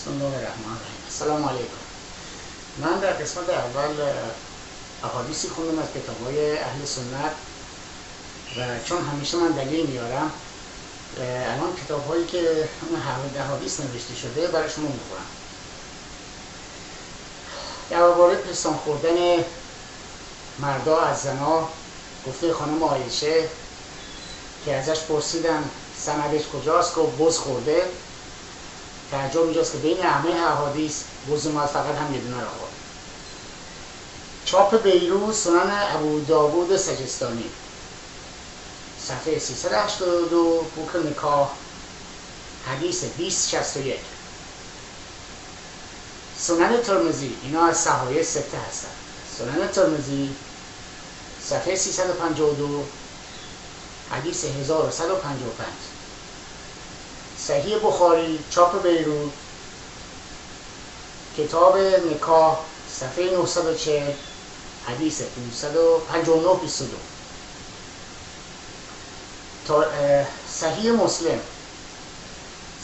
بسم الله الرحمن الرحیم. السلام علیکم. من در قسمت اول احادیثی خوندم از کتاب‌های اهل سنت و چون همیشه من دلیل میارم الان کتاب‌هایی که اون احادیث نوشته شده برای شما میخونم. درباره پستان خوردن مردا از زنا گفته خانم عایشه که ازش پرسیدن سندش کجاست که بز خورده. تعجب اینجاست که بین همه احادیث بز ما فقط هم یه دونه را خورد. چاپ بیروت سنن ابو داوود سجستانی صفحه 382 بوک نکاح حدیث 2061. سنن ترمذی، اینا از صحایح سته هستن. سنن ترمذی صفحه 352 حدیث 1155. صحیح بخاری چاپ بیروت کتاب نکاح صفحه 940 حدیث 52922. صحیح مسلم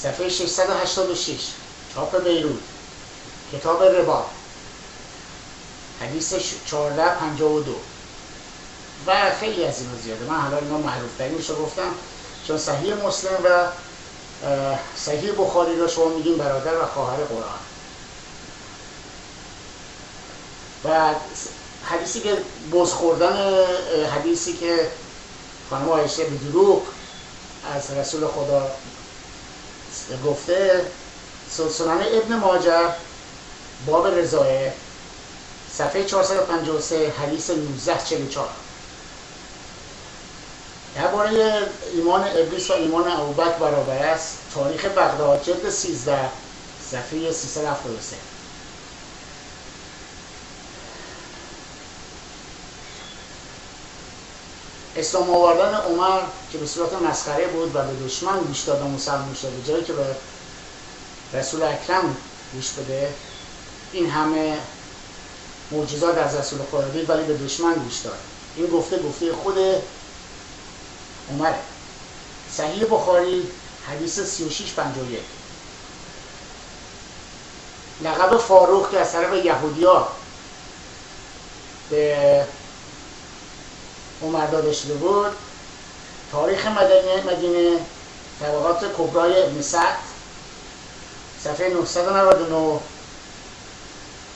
صفحه 686 چاپ بیروت کتاب ربا حدیث 1452 و خیلی از اینا زیاده. من حالا اینا معروف ترینش رو گفتم چون صحیح مسلم و صحیح بخاری رو شما میگین برادر و خواهر قرآن. و حدیثی که بز خوردن، حدیثی که خانم عایشه به دروغ از رسول خدا گفته، سنن ابن ماجه باب رضایه صفحه 453 حدیث 1944. درباره ایمان ابلیس و ایمان ابوبکر برابر است، تاریخ بغداد جلد 13 صفحه 373. اسلام آوردن عمر که به صورت مسخره بود و به دشمن گوش داد و مسلمان شد به جایی که به رسول اکرم گوش بده. این همه معجزات از رسول خدا دید ولی به دشمن گوش داد. این گفته خود عمره. صحیح بخاری حدیث 3651. لقب فاروق که از طرف یهودیا به عمر داده شده بود. تاریخ مدینه طبقات کبرای ابن سعد صفحه 999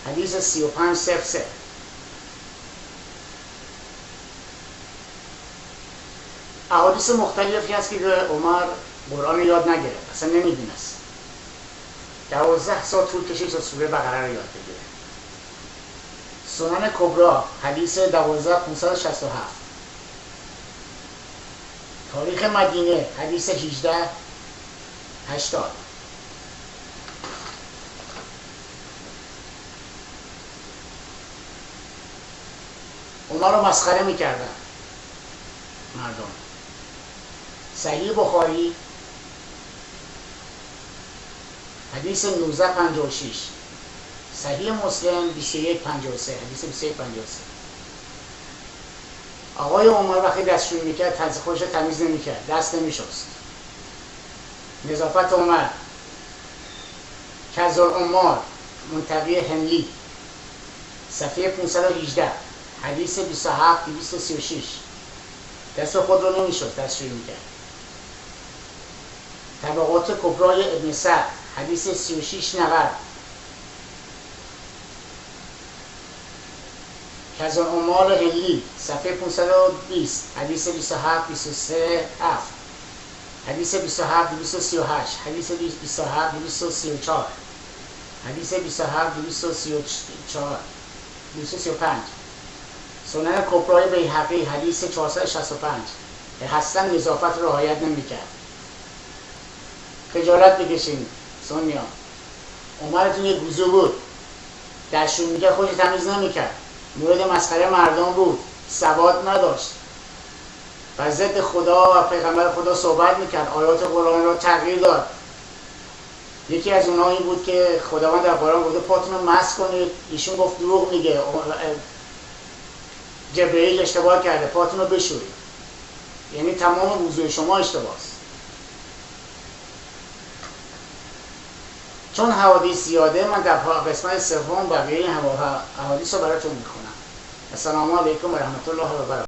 حدیث 3503. احادیث مختلفی هست که عمر قرآن یاد نگرفت، اصلا نمیدونست. 12 سال طول کشید تا سوره بقره رو یاد بگیره. سنن کبرا حدیث 12567. تاریخ مدینه حدیث 1880. عمر رو مسخره میکردن مردم. صحیح بخاری حدیث 1956. صحیح مسلم 2153 حدیث 2153. آقای عمر وقتی دستشویی میکرد خودش تمیز نمیکرد، دست نمیشست. نظافت عمر. کذالعمار منتقی هملی صفحه 518 حدیث 27236. دست خود رو نمیشست، دستشویی میکرد. طبقات کبرای ابن سعد حدیث 3690. کذالعمار هلی صفحه 520 حدیث 27237 حدیث 27238 حدیث 27234 حدیث 27235. سنن کبرای بیهقی حدیث 465. هستن نظافت رو رعایت نمی‌کرد. خجالت بکشین سنیان. عمرتون یه گوزو بود، دستشویی میکرد خودش تمیز نمیکرد، مورد مسخره مردم بود، سواد نداشت، و ضد خدا و پیغمبر خدا صحبت میکرد، آیات قرآن را تغییر داد. یکی از اونها این بود که خداوند در قرآن گفته پاتون رو مسح کنید، ایشون گفت دروغ میگه، جبرئیل اشتباه کرده، پاتون رو بشورید. یعنی تمام وضوء شما اشتباهه. چون حوادث زیاده من در قسمت سوم بقیه این احادیث رو براتون میخونم. السلام علیکم و رحمت الله و برکاته.